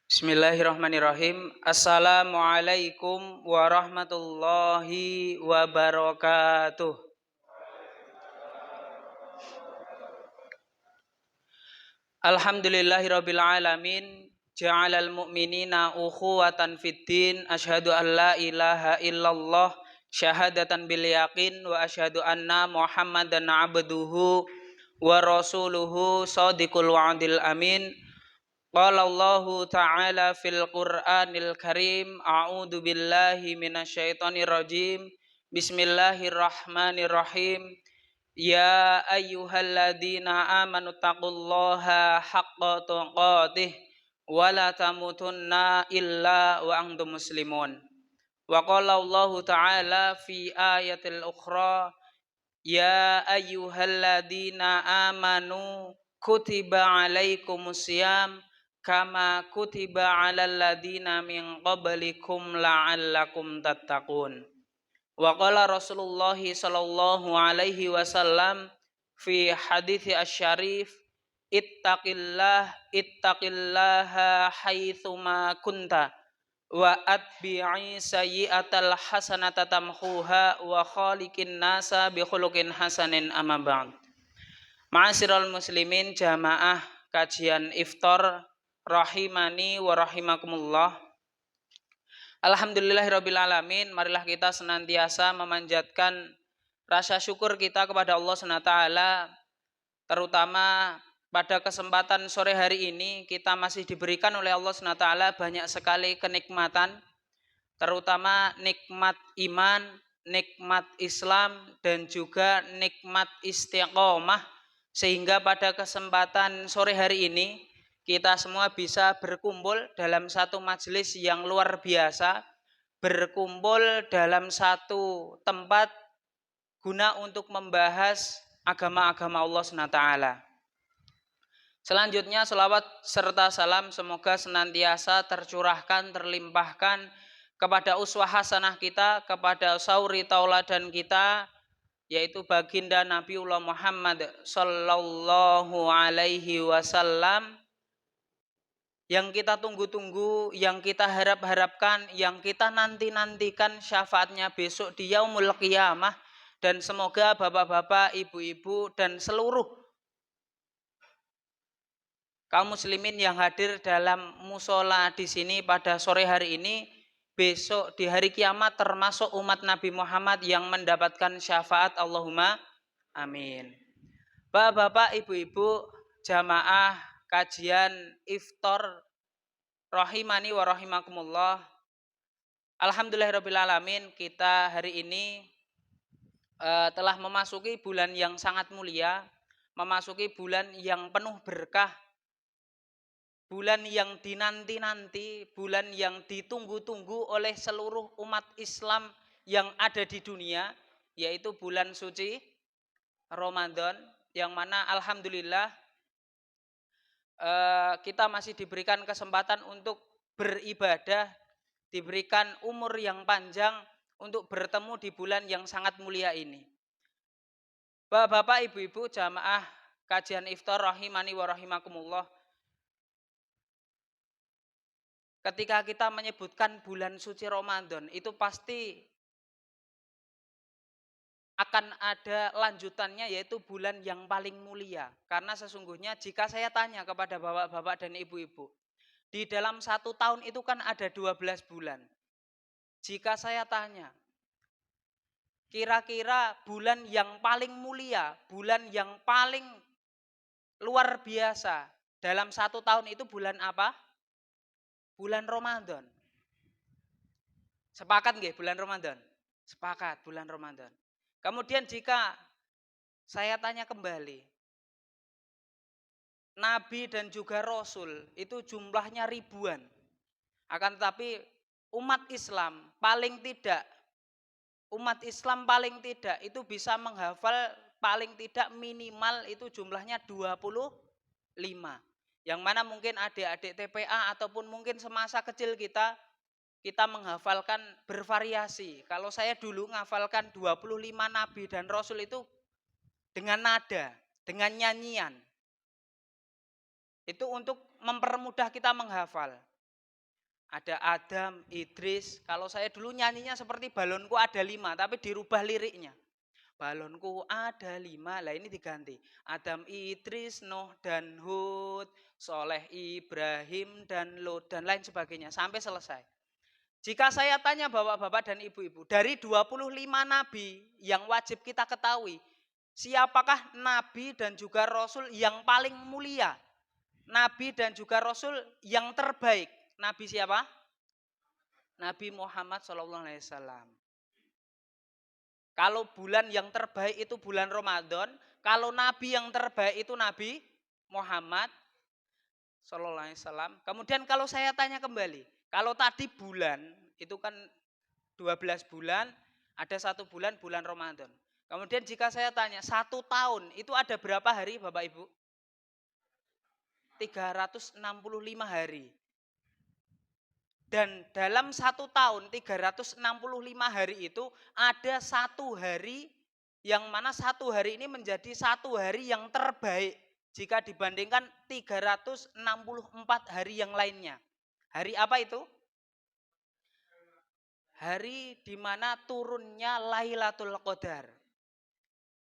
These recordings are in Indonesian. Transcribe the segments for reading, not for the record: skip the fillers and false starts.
Bismillahirrahmanirrahim. Assalamualaikum warahmatullahi wabarakatuh. Alhamdulillahirabbil alamin. Ja'alal mu'minina ukhuwatan fiddin. Asyhadu an la ilaha illallah syahadatan bil yaqin wa asyhadu anna Muhammadan abduhu wa rasuluhu shadiqul wa'dil amin. Qala Allahu ta'ala fil Qur'anil Karim. A'udzu billahi minasyaitonir rajim. Bismillahirrahmanirrahim. Ya ayyuhalladzina amanu taqullaha haqqa tuqatih wa la tamutunna illa wa antum muslimun. Wa qala Allahu ta'ala fi ayatil ukhra. Ya ayyuhalladzina amanu kutiba alaikumusiyam kama kutiba alal ladzina min qablikum la'allakum tattaqun. Wa qala Rasulullah sallallahu alaihi wasallam fi hadithi asy-syarif, ittaqillaha haitsuma kunta wa atbi'i sayyi'atal hasanata tamhuha wa khaliqin nasa bi khuluqin hasanin amma ba'd. Ma'asyiral muslimin, jamaah kajian iftar rahimani wa rahimakumullah. Alhamdulillahirabbil alamin. Marilah kita senantiasa memanjatkan rasa syukur kita kepada Allah SWT, terutama pada kesempatan sore hari ini kita masih diberikan oleh Allah SWT banyak sekali kenikmatan, terutama nikmat iman, nikmat Islam, dan juga nikmat istiqomah, sehingga pada kesempatan sore hari ini kita semua bisa berkumpul dalam satu majelis yang luar biasa, berkumpul dalam satu tempat guna untuk membahas agama-agama Allah SWT. Selanjutnya selawat serta salam semoga senantiasa tercurahkan, terlimpahkan kepada uswah hasanah kita, kepada sauri tauladan kita, yaitu baginda Nabiullah Muhammad sallallahu alaihi wasallam, yang kita tunggu-tunggu, yang kita harap-harapkan, yang kita nanti-nantikan syafaatnya besok di yaumul qiyamah. Dan semoga bapak-bapak, ibu-ibu, dan seluruh kaum muslimin yang hadir dalam musola di sini pada sore hari ini, besok di hari kiamat termasuk umat Nabi Muhammad yang mendapatkan syafaat. Allahumma amin. Bapak-bapak, ibu-ibu, jamaah kajian iftar rahimani wa rahimakumullah. Alhamdulillahirabbil alamin, kita hari ini telah memasuki bulan yang sangat mulia, memasuki bulan yang penuh berkah, bulan yang dinanti-nanti, bulan yang ditunggu-tunggu oleh seluruh umat Islam yang ada di dunia, yaitu bulan suci Ramadan, yang mana alhamdulillah kita masih diberikan kesempatan untuk beribadah, diberikan umur yang panjang untuk bertemu di bulan yang sangat mulia ini. Bapak-bapak, ibu-ibu, jamaah kajian iftar rahimani wa rahimakumullah. Ketika kita menyebutkan bulan suci Ramadan, itu pasti akan ada lanjutannya, yaitu bulan yang paling mulia. Karena sesungguhnya jika saya tanya kepada bapak-bapak dan ibu-ibu, di dalam 1 tahun itu kan ada 12 bulan. Jika saya tanya, kira-kira bulan yang paling mulia, bulan yang paling luar biasa dalam 1 tahun itu bulan apa? Bulan Ramadan. Sepakat nggih bulan Ramadan? Sepakat, bulan Ramadan. Kemudian jika saya tanya kembali, Nabi dan juga Rasul itu jumlahnya ribuan. Akan tetapi umat Islam paling tidak itu bisa menghafal paling tidak minimal itu jumlahnya 25. Yang mana mungkin adik-adik TPA ataupun mungkin semasa kecil kita menghafalkan bervariasi. Kalau saya dulu menghafalkan 25 Nabi dan Rasul itu dengan nada, dengan nyanyian. Itu untuk mempermudah kita menghafal. Ada Adam, Idris. Kalau saya dulu nyanyinya seperti balonku ada 5, tapi dirubah liriknya. Balonku ada 5, lah ini diganti. Adam, Idris, Nuh, dan Hud, Soleh, Ibrahim, dan Lot, dan lain sebagainya. Sampai selesai. Jika saya tanya bapak-bapak dan ibu-ibu, dari 25 nabi yang wajib kita ketahui, siapakah nabi dan juga rasul yang paling mulia? Nabi dan juga rasul yang terbaik. Nabi siapa? Nabi Muhammad SAW. Kalau bulan yang terbaik itu bulan Ramadan, kalau nabi yang terbaik itu Nabi Muhammad SAW. Kemudian kalau saya tanya kembali, kalau tadi bulan itu kan 12 bulan, ada 1 bulan, bulan Ramadan. Kemudian jika saya tanya 1 tahun itu ada berapa hari Bapak Ibu? 365 hari. Dan dalam 1 tahun 365 hari itu ada 1 hari yang mana 1 hari ini menjadi 1 hari yang terbaik jika dibandingkan 364 hari yang lainnya. Hari apa itu? Hari di mana turunnya Lailatul Qadar.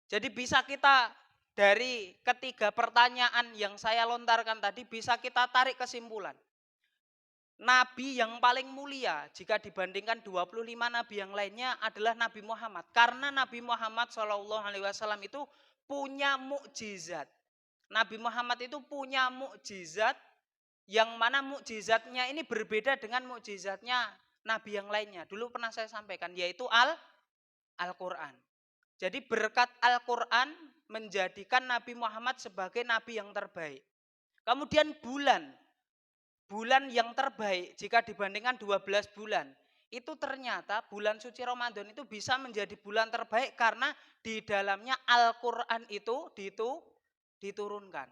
Jadi bisa kita dari ketiga pertanyaan yang saya lontarkan tadi bisa kita tarik kesimpulan. Nabi yang paling mulia jika dibandingkan 25 nabi yang lainnya adalah Nabi Muhammad. Karena Nabi Muhammad SAW itu punya mukjizat. Nabi Muhammad itu punya mukjizat yang mana mukjizatnya ini berbeda dengan mukjizatnya nabi yang lainnya. Dulu pernah saya sampaikan yaitu Al-Quran. Jadi berkat Al-Quran menjadikan Nabi Muhammad sebagai nabi yang terbaik. Kemudian bulan yang terbaik jika dibandingkan 12 bulan. Itu ternyata bulan suci Ramadan itu bisa menjadi bulan terbaik karena di dalamnya Al-Quran itu diturunkan.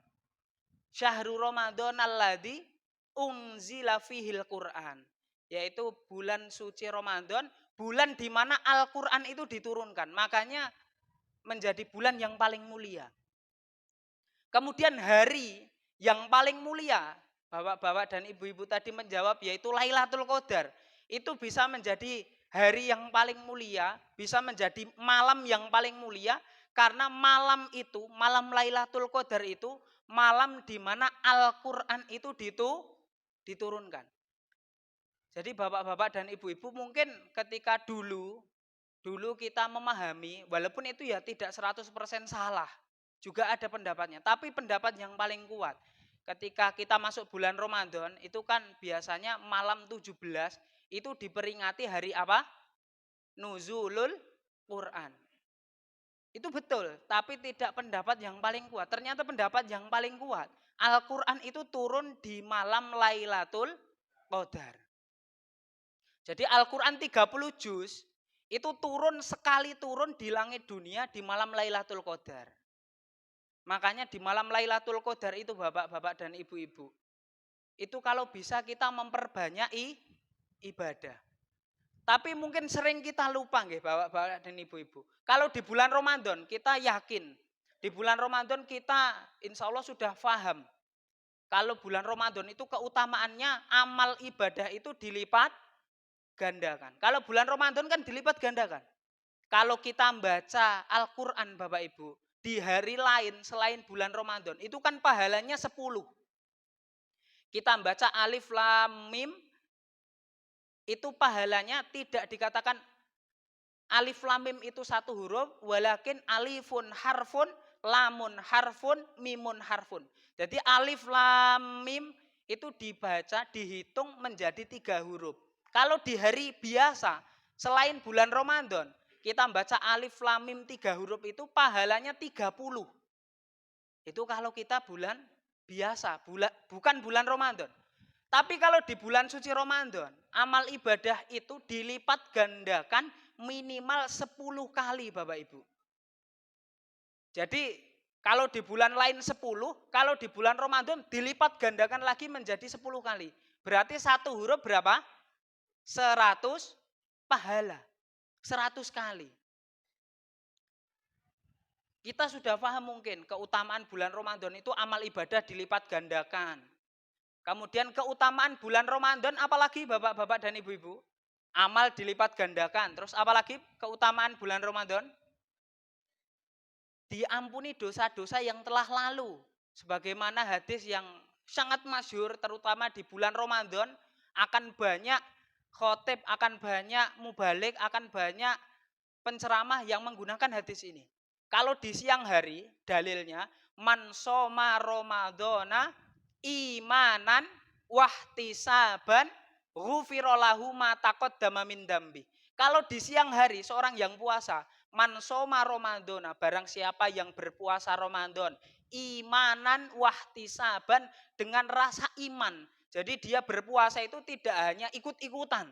Syahrul Ramadan alladzi unzila fihil Quran. Yaitu bulan suci Ramadan, bulan di mana Al-Quran itu diturunkan. Makanya menjadi bulan yang paling mulia. Kemudian hari yang paling mulia, bapak-bapak dan ibu-ibu tadi menjawab yaitu Lailatul Qadar. Itu bisa menjadi hari yang paling mulia, bisa menjadi malam yang paling mulia karena malam itu, malam Lailatul Qadar itu malam di mana Al-Qur'an itu diturunkan. Jadi bapak-bapak dan ibu-ibu mungkin ketika dulu kita memahami walaupun itu ya tidak 100% salah. Juga ada pendapatnya, tapi pendapat yang paling kuat ketika kita masuk bulan Ramadan itu kan biasanya malam 17 itu diperingati hari apa? Nuzulul Quran. Itu betul, tapi tidak pendapat yang paling kuat. Ternyata pendapat yang paling kuat, Al-Quran itu turun di malam Lailatul Qadar. Jadi Al-Quran 30 juz itu sekali turun di langit dunia di malam Lailatul Qadar. Makanya di malam Lailatul Qadar itu bapak-bapak dan ibu-ibu, itu kalau bisa kita memperbanyak ibadah. Tapi mungkin sering kita lupa nggih bapak-bapak dan ibu-ibu. Kalau di bulan Ramadan kita yakin, di bulan Ramadan kita insya Allah sudah paham. Kalau bulan Ramadan itu keutamaannya amal ibadah itu dilipat gandakan. Kalau bulan Ramadan kan dilipat gandakan. Kalau kita membaca Al-Quran Bapak Ibu, di hari lain selain bulan Ramadan, itu kan pahalanya 10. Kita membaca Alif Lam Mim, itu pahalanya tidak dikatakan Alif Lam Mim itu 1 huruf, walakin alifun harfun, lamun harfun, mimun harfun. Jadi Alif Lam Mim itu dibaca, dihitung menjadi 3 huruf. Kalau di hari biasa, selain bulan Ramadan, kita membaca Alif Lam Mim 3 huruf itu pahalanya 30. Itu kalau kita bulan biasa, bukan bulan Ramadan. Tapi kalau di bulan suci Ramadan, amal ibadah itu dilipat gandakan minimal 10 kali Bapak Ibu. Jadi kalau di bulan lain 10, kalau di bulan Ramadan dilipat gandakan lagi menjadi 10 kali. Berarti 1 huruf berapa? 100 pahala. 100 kali. Kita sudah paham mungkin keutamaan bulan Ramadan itu amal ibadah dilipat gandakan. Kemudian keutamaan bulan Ramadan apalagi Bapak-bapak dan Ibu-ibu? Amal dilipat gandakan. Terus apalagi keutamaan bulan Ramadan? Diampuni dosa-dosa yang telah lalu. Sebagaimana hadis yang sangat masyhur terutama di bulan Ramadan, akan banyak khotib, akan banyak mubalik, akan banyak penceramah yang menggunakan hadis ini. Kalau di siang hari dalilnya man soma ramadhana imanan wahtisaban ghufira lahu ma taqaddama min dambi. Kalau di siang hari seorang yang puasa man soma ramadhana, barang siapa yang berpuasa Ramadan imanan wahtisaban, dengan rasa iman. Jadi dia berpuasa itu tidak hanya ikut-ikutan,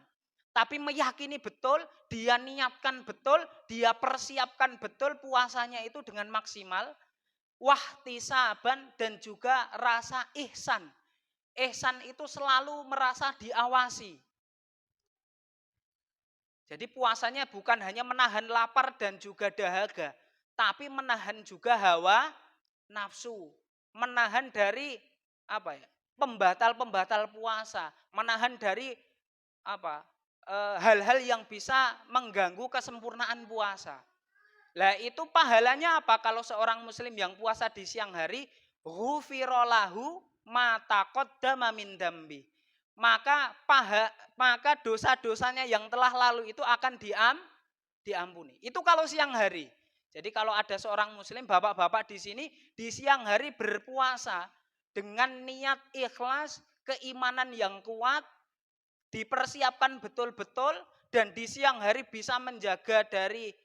tapi meyakini betul, dia niatkan betul, dia persiapkan betul puasanya itu dengan maksimal. Wahtisaban, dan juga rasa ihsan. Ihsan itu selalu merasa diawasi. Jadi puasanya bukan hanya menahan lapar dan juga dahaga, tapi menahan juga hawa nafsu, menahan dari pembatal-pembatal puasa, menahan dari hal-hal yang bisa mengganggu kesempurnaan puasa. Lah itu pahalanya apa? Kalau seorang muslim yang puasa di siang hari, ghufira lahu ma taqaddama min dambi. Maka dosa-dosanya yang telah lalu itu akan diampuni. Itu kalau siang hari. Jadi kalau ada seorang muslim, bapak-bapak di sini di siang hari berpuasa dengan niat ikhlas, keimanan yang kuat, dipersiapkan betul-betul, dan di siang hari bisa menjaga dari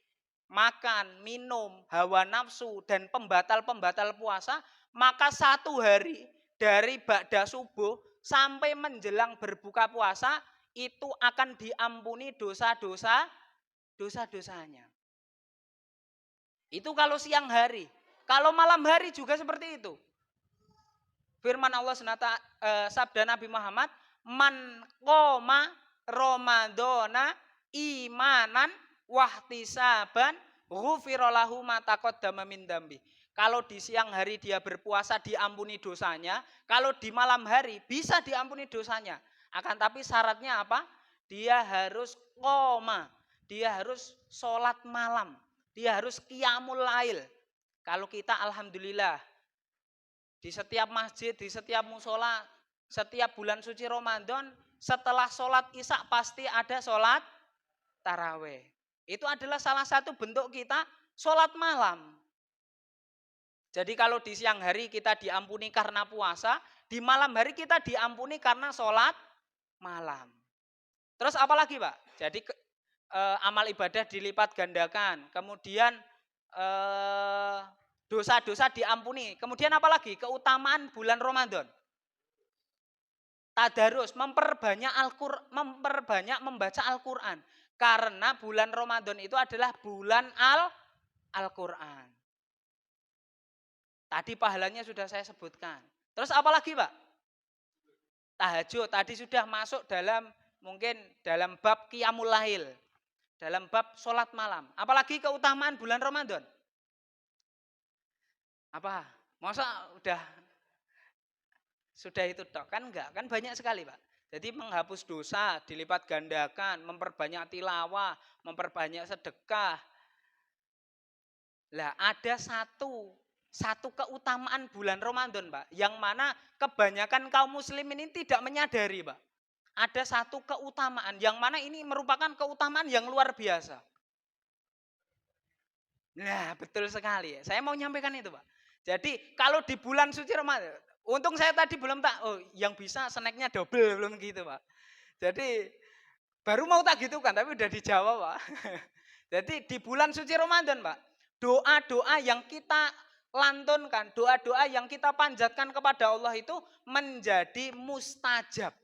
makan, minum, hawa nafsu, dan pembatal-pembatal puasa, maka satu hari dari ba'da subuh sampai menjelang berbuka puasa itu akan diampuni dosa-dosanya. Itu kalau siang hari. Kalau malam hari juga seperti itu. Firman Allah sabda Nabi Muhammad, man qoma ramadhana imanan wahtisaban ghufira lahu ma taqaddama min dambi. Kalau di siang hari dia berpuasa diampuni dosanya, kalau di malam hari bisa diampuni dosanya. Akan tapi syaratnya apa? Dia harus qoma, dia harus sholat malam, dia harus qiyamul lail. Kalau kita alhamdulillah di setiap masjid, di setiap musola, setiap bulan suci Ramadan, setelah sholat isya pasti ada sholat taraweh. Itu adalah salah satu bentuk kita sholat malam. Jadi kalau di siang hari kita diampuni karena puasa, di malam hari kita diampuni karena sholat malam. Terus apa lagi Pak? Jadi amal ibadah dilipat gandakan. Kemudian dosa-dosa diampuni. Kemudian apa lagi? Keutamaan bulan Ramadan. Tadarus, memperbanyak membaca Al-Quran. Karena bulan Ramadan itu adalah bulan Al-Quran. Tadi pahalanya sudah saya sebutkan. Terus apa lagi Pak? Tahajud, tadi sudah masuk mungkin dalam bab qiyamul lail. Dalam bab sholat malam. Apalagi keutamaan bulan Ramadan? Apa? Masa sudah itu tok? Kan enggak, kan banyak sekali Pak. Jadi menghapus dosa, dilipat gandakan, memperbanyak tilawah, memperbanyak sedekah. Lah ada satu keutamaan bulan Ramadan Pak, yang mana kebanyakan kaum muslimin ini tidak menyadari Pak. Ada satu keutamaan, yang mana ini merupakan keutamaan yang luar biasa. Nah betul sekali ya, saya mau nyampaikan itu Pak. Jadi kalau di bulan suci Ramadan, untung saya tadi belum yang bisa snacknya double, belum gitu Pak. Jadi baru mau tak gitu kan, tapi udah dijawab Pak. Jadi di bulan suci Ramadan Pak, doa-doa yang kita lantunkan, doa-doa yang kita panjatkan kepada Allah itu menjadi mustajab.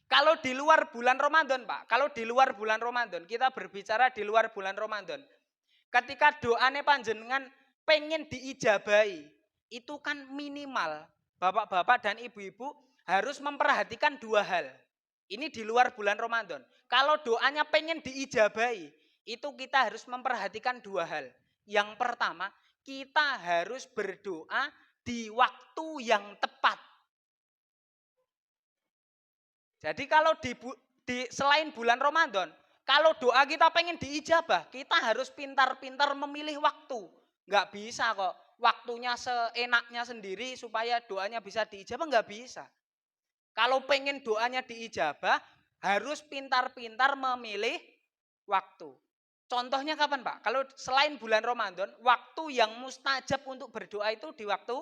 Kalau di luar bulan Ramadan Pak, kalau di luar bulan Ramadan, kita berbicara di luar bulan Ramadan. Ketika doanya panjenengan pengen diijabahi, itu kan minimal bapak-bapak dan ibu-ibu harus memperhatikan dua hal. Ini di luar bulan Ramadan. Kalau doanya pengen diijabahi, itu kita harus memperhatikan dua hal. Yang pertama, kita harus berdoa di waktu yang tepat. Jadi kalau selain bulan Ramadan, kalau doa kita pengen diijabah, kita harus pintar-pintar memilih waktu. Nggak bisa kok waktunya seenaknya sendiri supaya doanya bisa diijabah, nggak bisa. Kalau pengen doanya diijabah, harus pintar-pintar memilih waktu. Contohnya kapan Pak? Kalau selain bulan Ramadan, waktu yang mustajab untuk berdoa itu di waktu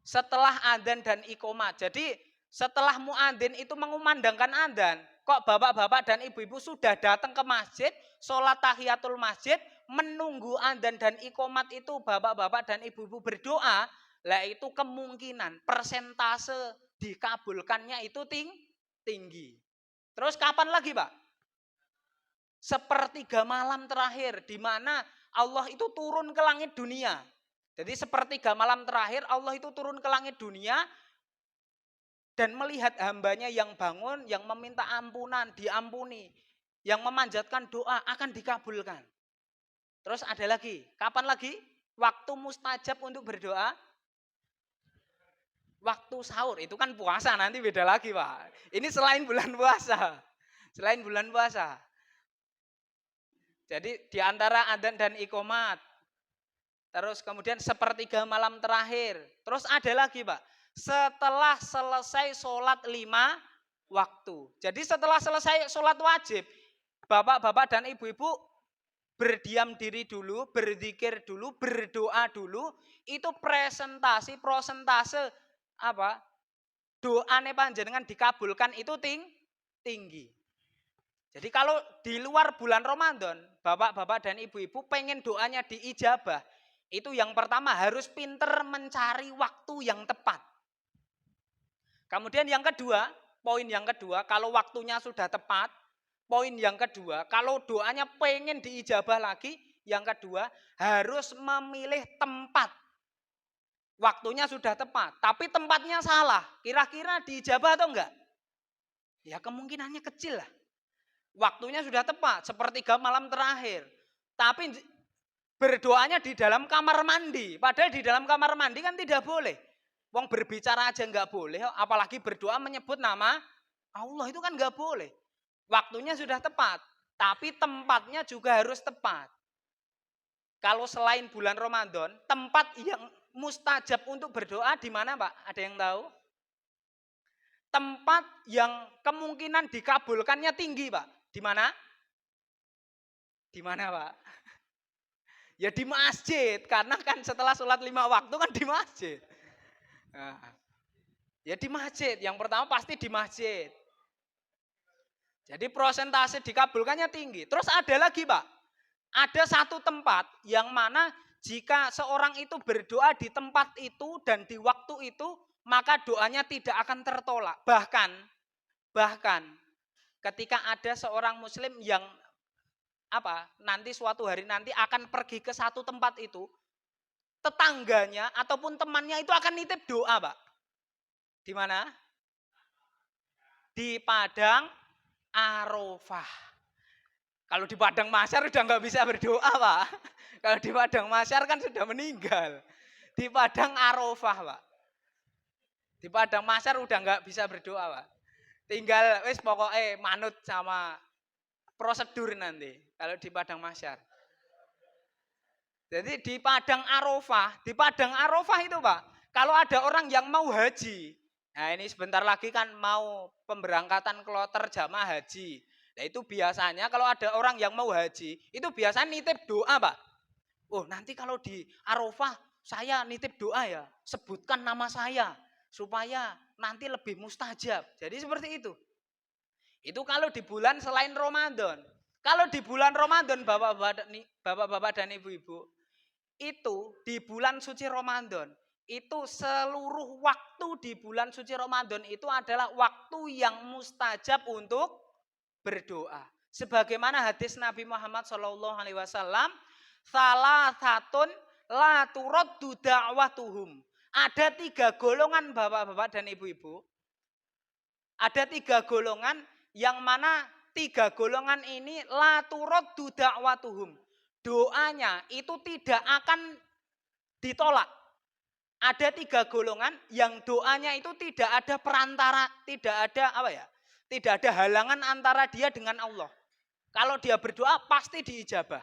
setelah adzan dan iqomah. Jadi setelah muadzin itu mengumandangkan adzan, kok bapak-bapak dan ibu-ibu sudah datang ke masjid, sholat tahiyatul masjid, menunggu adzan dan iqomat itu bapak-bapak dan ibu-ibu berdoa, lah itu kemungkinan persentase dikabulkannya itu tinggi. Terus kapan lagi Pak? Sepertiga malam terakhir di mana Allah itu turun ke langit dunia. Jadi sepertiga malam terakhir Allah itu turun ke langit dunia dan melihat hambanya yang bangun, yang meminta ampunan, diampuni, yang memanjatkan doa akan dikabulkan. Terus ada lagi, kapan lagi? Waktu mustajab untuk berdoa? Waktu sahur, itu kan puasa nanti beda lagi Pak. Ini selain bulan puasa. Selain bulan puasa. Jadi di antara adzan dan iqomat. Terus kemudian sepertiga malam terakhir. Terus ada lagi Pak. Setelah selesai sholat 5 waktu. Jadi setelah selesai sholat wajib. Bapak-bapak dan ibu-ibu berdiam diri dulu, berzikir dulu, berdoa dulu. Itu presentasi, prosentase apa? Doane panjenengan dikabulkan itu tinggi. Jadi kalau di luar bulan Ramadan, bapak-bapak dan ibu-ibu pengen doanya diijabah, itu yang pertama harus pinter mencari waktu yang tepat. Kemudian yang kedua, poin yang kedua, kalau waktunya sudah tepat, poin yang kedua, kalau doanya pengen diijabah lagi, yang kedua harus memilih tempat. Waktunya sudah tepat, tapi tempatnya salah. Kira-kira diijabah atau enggak? Ya kemungkinannya kecil lah. Waktunya sudah tepat, sepertiga malam terakhir. Tapi berdoanya di dalam kamar mandi. Padahal di dalam kamar mandi kan tidak boleh. Wong berbicara aja nggak boleh, apalagi berdoa menyebut nama Allah itu kan nggak boleh. Waktunya sudah tepat, tapi tempatnya juga harus tepat. Kalau selain bulan Ramadan, tempat yang mustajab untuk berdoa di mana Pak? Ada yang tahu? Tempat yang kemungkinan dikabulkannya tinggi Pak. Di mana? Di mana Pak? Ya di masjid, karena kan setelah sholat 5 waktu kan di masjid. Nah, ya di masjid, yang pertama pasti di masjid. Jadi prosentase dikabulkannya tinggi. Terus ada lagi Pak, ada satu tempat yang mana jika seorang itu berdoa di tempat itu dan di waktu itu, maka doanya tidak akan tertolak. Bahkan ketika ada seorang muslim yang nanti suatu hari nanti akan pergi ke satu tempat itu, tetangganya ataupun temannya itu akan nitip doa Pak. Di mana? Di Padang Arafah. Kalau di Padang Mahsyar udah nggak bisa berdoa Pak. Kalau di Padang Mahsyar kan sudah meninggal. Di Padang Arafah Pak. Di Padang Mahsyar udah nggak bisa berdoa Pak. Tinggal wis pokoknya manut sama prosedur nanti kalau di Padang Mahsyar. Jadi di Padang Arafah itu Pak, kalau ada orang yang mau haji, nah ini sebentar lagi kan mau pemberangkatan kloter jamaah haji. Nah itu biasanya kalau ada orang yang mau haji, itu biasanya nitip doa Pak. Oh nanti kalau di Arafah saya nitip doa ya, sebutkan nama saya supaya nanti lebih mustajab. Jadi seperti itu. Itu kalau di bulan selain Ramadan. Kalau di bulan Ramadan bapak-bapak dan ibu-ibu, itu di bulan suci Ramadan, itu seluruh waktu di bulan suci Ramadan itu adalah waktu yang mustajab untuk berdoa. Sebagaimana hadis Nabi Muhammad SAW, salasatun la turaddu da'watuhum. Ada 3 golongan bapak-bapak dan ibu-ibu. Ada 3 golongan yang mana 3 golongan ini la turaddu da'watuhum. doanya itu tidak akan ditolak. Ada 3 golongan yang doanya itu tidak ada perantara, tidak ada apa ya? Tidak ada halangan antara dia dengan Allah. Kalau dia berdoa pasti diijabah.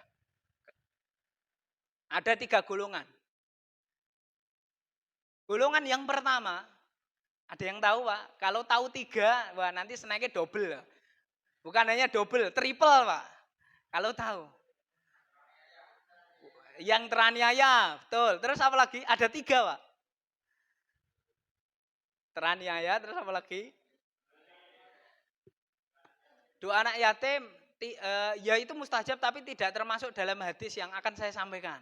Ada 3 golongan. Golongan yang pertama, ada yang tahu Pak? Kalau tahu 3, wah nanti snacknya double. Bukan hanya double, triple Pak. Kalau tahu. Yang teraniaya, betul. Terus apa lagi? Ada 3 Pak. Teraniaya, terus apa lagi? Doa anak yatim, ya itu mustajab tapi tidak termasuk dalam hadis yang akan saya sampaikan.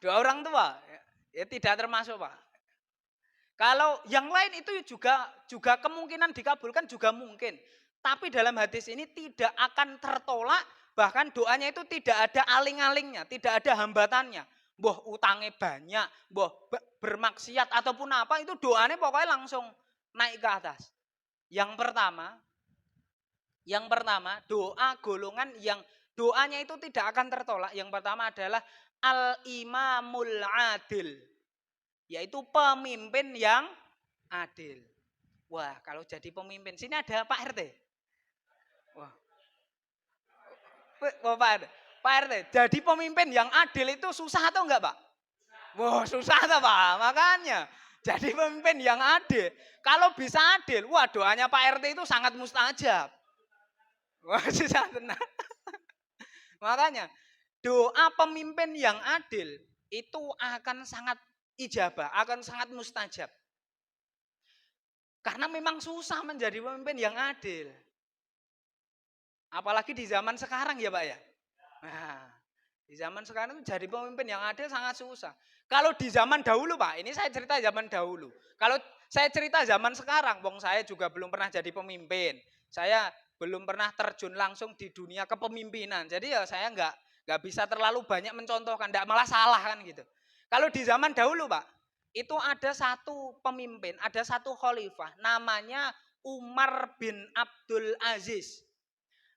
Doa orang tua, ya tidak termasuk Pak. Kalau yang lain itu juga kemungkinan dikabulkan juga mungkin. Tapi dalam hadis ini tidak akan tertolak, bahkan doanya itu tidak ada aling-alingnya, tidak ada hambatannya. Boh utangnya banyak, boh bermaksiat ataupun apa, itu doanya pokoknya langsung naik ke atas. Yang pertama doa golongan yang doanya itu tidak akan tertolak. Yang pertama adalah al-imamul adil, yaitu pemimpin yang adil. Wah, kalau jadi pemimpin, sini ada Pak RT. Wah, Pak RT, jadi pemimpin yang adil itu susah atau enggak Pak? Wah, susah atau Pak? Makanya, jadi pemimpin yang adil. Kalau bisa adil, wah doanya Pak RT itu sangat mustajab. Wah, susah tenang. Makanya, doa pemimpin yang adil itu akan sangat ijabah, akan sangat mustajab. Karena memang susah menjadi pemimpin yang adil. Apalagi di zaman sekarang ya Pak ya. Nah, di zaman sekarang itu jadi pemimpin yang adil sangat susah. Kalau di zaman dahulu Pak, ini saya cerita zaman dahulu. Kalau saya cerita zaman sekarang, wong saya juga belum pernah jadi pemimpin. Saya belum pernah terjun langsung di dunia kepemimpinan. Jadi ya saya nggak bisa terlalu banyak mencontohkan, nggak malah salah kan gitu. Kalau di zaman dahulu Pak, itu ada satu pemimpin, ada satu khalifah, namanya Umar bin Abdul Aziz.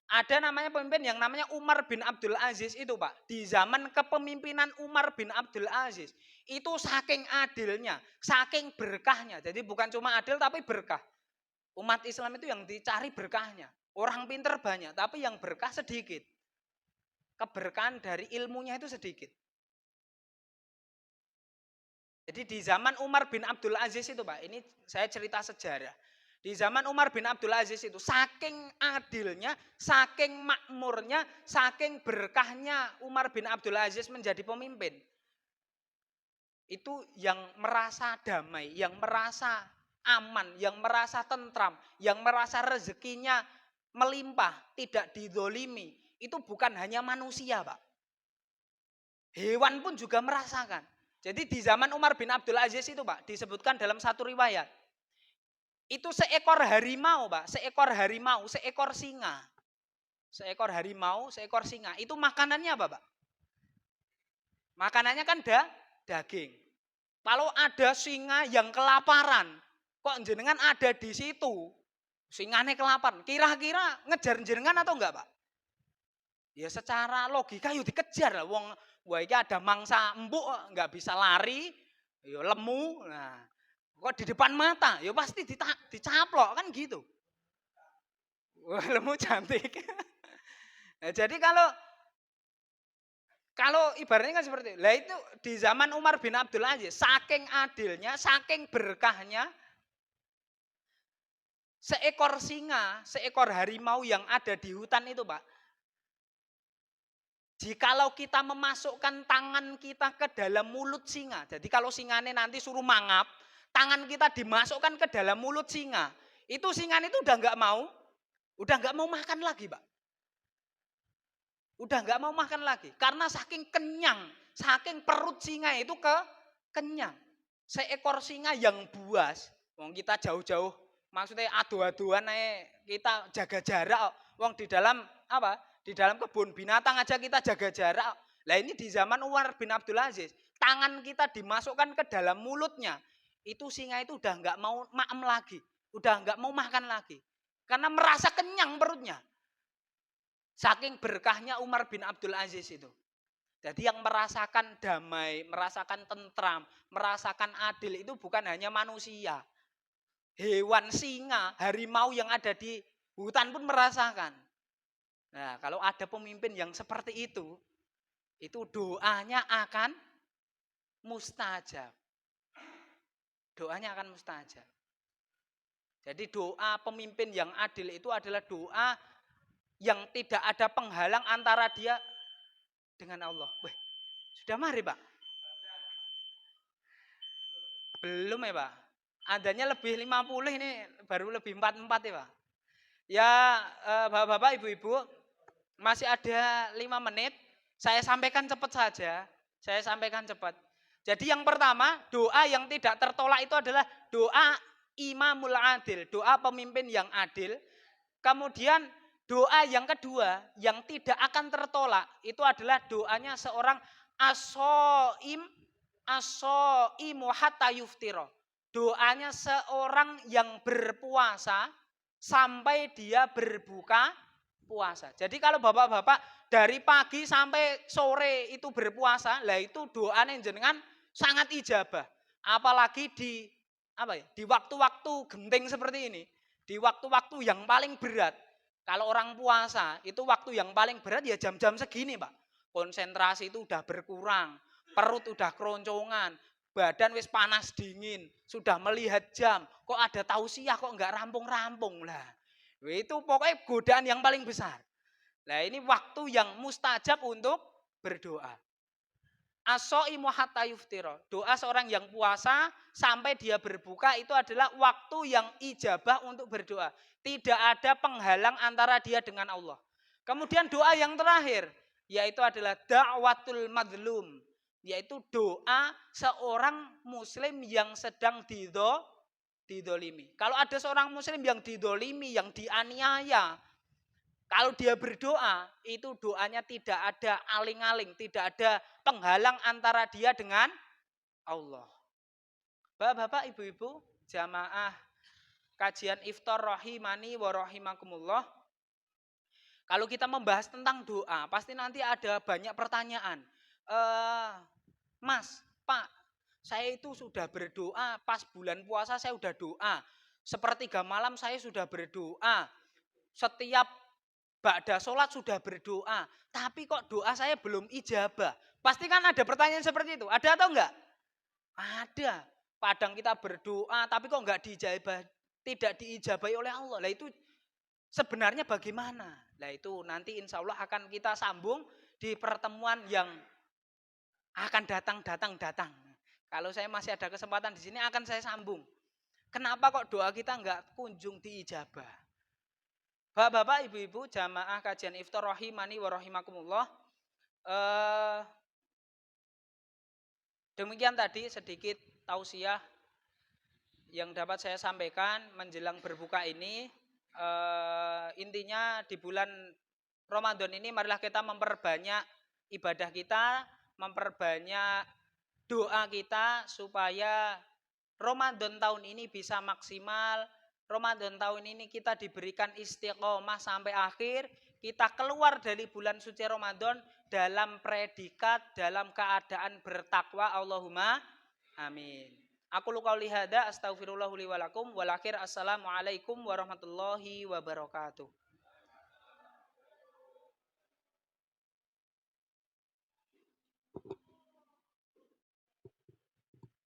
Ada namanya pemimpin yang namanya Umar bin Abdul Aziz itu Pak. Di zaman kepemimpinan Umar bin Abdul Aziz. Itu saking adilnya, saking berkahnya. Jadi bukan cuma adil tapi berkah. Umat Islam itu yang dicari berkahnya. Orang pinter banyak tapi yang berkah sedikit. Keberkahan dari ilmunya itu sedikit. Jadi di zaman Umar bin Abdul Aziz itu Pak. Ini saya cerita sejarah. Di zaman Umar bin Abdul Aziz itu saking adilnya, saking makmurnya, saking berkahnya Umar bin Abdul Aziz menjadi pemimpin. Itu yang merasa damai, yang merasa aman, yang merasa tentram, yang merasa rezekinya melimpah, tidak didolimi. Itu bukan hanya manusia Pak. Hewan pun juga merasakan. Jadi di zaman Umar bin Abdul Aziz itu Pak, disebutkan dalam satu riwayat. Itu seekor harimau, Pak. Seekor harimau, seekor singa. Seekor harimau, seekor singa. Itu makanannya apa, Pak? Makanannya kan daging. Kalau ada singa yang kelaparan, kok jenengan ada di situ, singane kelaparan, kira-kira ngejar jenengan atau enggak, Pak? Ya secara logika yuk dikejar lah. Wong wah iki ada mangsa empuk enggak bisa lari, ya lemu. Nah, kok di depan mata, ya pasti dicaplok kan gitu. Wah, lemu cantik. Nah, jadi kalau ibaratnya kan seperti itu. Lah itu di zaman Umar bin Abdul Aziz, saking adilnya, saking berkahnya, seekor singa, seekor harimau yang ada di hutan itu, Pak. Jikalau kita memasukkan tangan kita ke dalam mulut singa, jadi kalau singane nanti suruh mangap, tangan kita dimasukkan ke dalam mulut singa, itu singa itu udah nggak mau makan lagi, Pak. Udah nggak mau makan lagi, karena saking kenyang, saking perut singa itu kenyang. Seekor singa yang buas, wong kita jauh-jauh, maksudnya adu-aduan kita jaga jarak, wong di dalam apa? Di dalam kebun binatang aja kita jaga jarak. Lah ini di zaman Umar bin Abdul Aziz, tangan kita dimasukkan ke dalam mulutnya, itu singa itu udah nggak mau maem lagi, udah nggak mau makan lagi, karena merasa kenyang perutnya. Saking berkahnya Umar bin Abdul Aziz itu. Jadi yang merasakan damai, merasakan tentram, merasakan adil itu bukan hanya manusia. Hewan singa, harimau yang ada di hutan pun merasakan. Nah, kalau ada pemimpin yang seperti itu doanya akan mustajab. Doanya akan mustajab. Jadi doa pemimpin yang adil itu adalah doa yang tidak ada penghalang antara dia dengan Allah. Wih, sudah maghrib, Pak? Belum ya, Pak? Adanya lebih 50 ini baru lebih 44 ya, Pak? Ya, Bapak-bapak, Ibu-ibu, masih ada 5 menit. Saya sampaikan cepat saja. Saya sampaikan cepat. Jadi yang pertama, doa yang tidak tertolak itu adalah doa imamul adil, doa pemimpin yang adil. Kemudian doa yang kedua yang tidak akan tertolak itu adalah doanya seorang asoimu hatta yuftiro. Doanya seorang yang berpuasa sampai dia berbuka puasa. Jadi kalau bapak-bapak dari pagi sampai sore itu berpuasa, lah itu doanya jenengan sangat ijabah. Apalagi di waktu-waktu genting seperti ini, di waktu-waktu yang paling berat. Kalau orang puasa itu waktu yang paling berat ya jam-jam segini, Pak. Konsentrasi itu udah berkurang, perut udah keroncongan, badan wis panas dingin, sudah melihat jam, kok ada tausiah kok enggak rampung-rampung lah. Itu pokoknya godaan yang paling besar. Nah, ini waktu yang mustajab untuk berdoa. As-shaimu hatta yuftira. Doa seorang yang puasa sampai dia berbuka itu adalah waktu yang ijabah untuk berdoa. Tidak ada penghalang antara dia dengan Allah. Kemudian doa yang terakhir yaitu adalah da'watul madlum, yaitu doa seorang muslim yang sedang didolimi. Kalau ada seorang muslim yang didolimi, yang dianiaya, kalau dia berdoa, itu doanya tidak ada aling-aling, tidak ada penghalang antara dia dengan Allah. Bapak-bapak, ibu-ibu, jamaah kajian iftar rahimani wa rahimakumullah. Kalau kita membahas tentang doa, pasti nanti ada banyak pertanyaan. Mas, Pak, saya itu sudah berdoa, pas bulan puasa saya sudah doa. Sepertiga malam saya sudah berdoa. Setiap ba'da sholat sudah berdoa, tapi kok doa saya belum ijabah. Pasti kan ada pertanyaan seperti itu. Ada atau enggak? Ada. Padang kita berdoa, tapi kok enggak diijabah, tidak diijabahi oleh Allah. Lah itu sebenarnya bagaimana? Lah itu nanti insya Allah akan kita sambung di pertemuan yang akan datang. Kalau saya masih ada kesempatan di sini akan saya sambung. Kenapa kok doa kita enggak kunjung diijabah? Bapak-bapak, ibu-ibu, jamaah kajian iftar rahimani wa rahimakumullah. Demikian tadi sedikit tausiah yang dapat saya sampaikan menjelang berbuka ini. Intinya di bulan Ramadan ini marilah kita memperbanyak ibadah kita, memperbanyak doa kita supaya Ramadan tahun ini bisa maksimal. Ramadan tahun ini kita diberikan istiqomah sampai akhir. Kita keluar dari bulan suci Ramadan dalam predikat, dalam keadaan bertakwa. Allahumma amin. Aku qouli hadza astaghfirullah li wa lakum wal akhir. Assalamualaikum warahmatullahi wabarakatuh.